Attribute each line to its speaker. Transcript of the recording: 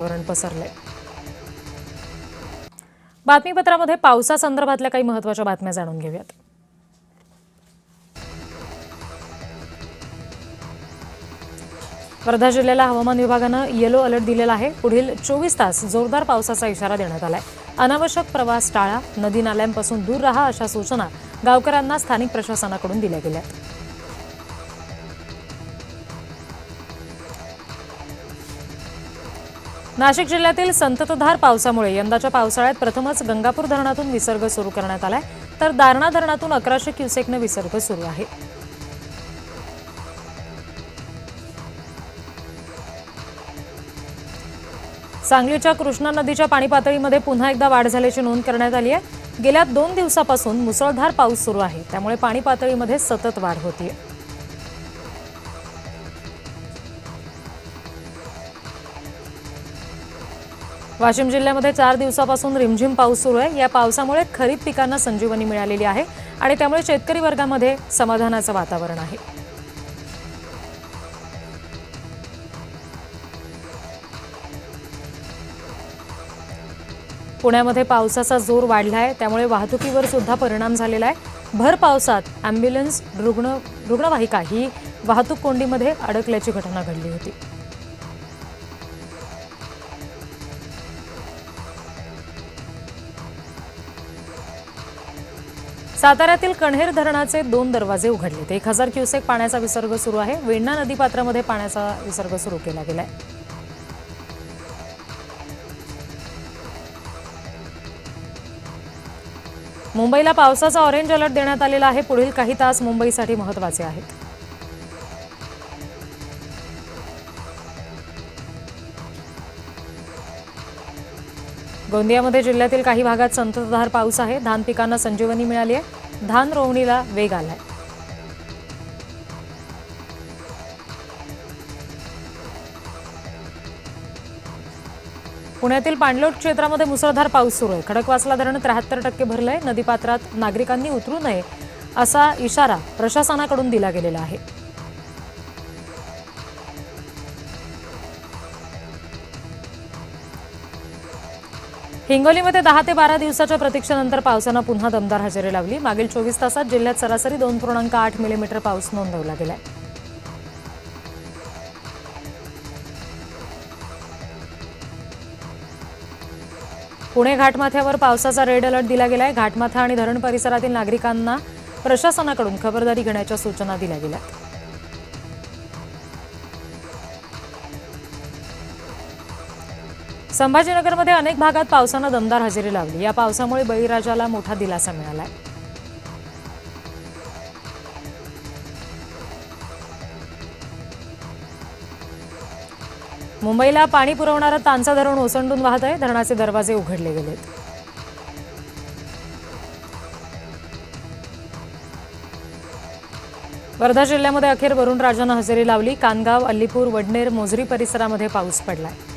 Speaker 1: वातावरण पसरले। बातमीपत्रामध्ये पावसासंदर्भातल्या काही महत्त्वाच्या बातम्या जाणून घेऊयात। वर्धा जिल्ह्याला हवामान विभागानं येलो अलर्ट दिलेला आहे। पुढील 24 तास जोरदार पावसाचा इशारा देण्यात आलाय। अनावश्यक प्रवास टाळा, नदी नाल्यांपासून दूर राहा अशा सूचना गावकऱ्यांना स्थानिक प्रशासनाकडून दिल्या गेल्यात। नाशिक जिल्ह्यातील संततधार पावसामुळे यंदाच्या पावसाळ्यात प्रथमच गंगापूर धरणातून विसर्ग सुरू करण्यात आलाय, तर दारणा धरणातून 1100 क्युसेकने विसर्ग सुरू आहे। सांगलीच्या कृष्णा नदीच्या पाणी पातळीमध्ये पुन्हा एकदा वाढ झाल्याची नोंद करण्यात आली आहे। गेल्या 2 दिवसापासून मुसळधार पाऊस सुरू आहे, त्यामुळे पाणी पातळीमध्ये सतत वाढ होतीये। वाशिम जिल्ह्यामध्ये 4 दिवसापासून रिमझिम पाऊस सुरू आहे। या पावसामुळे खरीप पिकांना संजीवनी मिळालेली आहे आणि त्यामुळे शेतकरी वर्गामध्ये समाधानाचं वातावरण आहे। पुण्यामध्ये पावसाचा जोर वाढलाय, त्यामुळे वाहतुकीवर सुद्धा परिणाम झालेला आहे। भर पावसात अँब्युलन्स रुग्णवाहिका ही वाहतूक कोंडीमध्ये अडकल्याची घटना घडली होती। साताऱ्यातील कण्हेर धरणाचे 2 दरवाजे उघडले। 1000 क्युसेक पाण्याचा विसर्ग सुरू आहे। वेण्णा नदीपात्रामध्ये पाण्याचा विसर्ग सुरू केला गेलाय। मुंबईला पावसाचा ऑरेंज अलर्ट देण्यात आलेला आहे। पुढील काही तास मुंबईसाठी महत्त्वाचे आहेत। गोंदियामध्ये जिल्ह्यातील काही भागात संततधार पाऊस आहे। धान पिकांना संजीवनी मिळाली आहे। धान रोवणीला वेग आलाय। पुण्यातील पाणलोट क्षेत्रामध्ये मुसळधार पाऊस सुरू आहे। खडकवासला धरण 73% भरलंय। नदीपात्रात नागरिकांनी उतरू नये असा इशारा प्रशासनाकडून दिला गेलेला आहे। हिंगोलीमध्ये 10 ते 12 दिवसाच्या प्रतीक्षेनंतर पावसानं पुन्हा दमदार हजेरी लावली। मागील 24 तासात जिल्ह्यात सरासरी 2.8 मिलीमीटर पाऊस नोंदवला गेलाय। पुणे घाटमाथ्यावर पावसाचा रेड अलर्ट दिला गेलाय। घाटमाथा आणि धरण परिसरातील नागरिकांना प्रशासनाकडून खबरदारी घेण्याच्या सूचना दिल्या गेल्यात। संभाजीनगरमध्ये अनेक भागात पावसानं दमदार हजेरी लावली। या पावसामुळे बळीराजाला मोठा दिलासा मिळालाय। मुंबईला पाणी पुरवणारं तांचा धरण ओसंडून वाहत आहे। धरणाचे दरवाजे उघडले गेलेत। वर्धा जिल्ह्यामध्ये अखेर वरुण राजानं हजेरी लावली। कानगाव, अल्लीपूर, वडनेर, मोझरी परिसरामध्ये पाऊस पडलाय।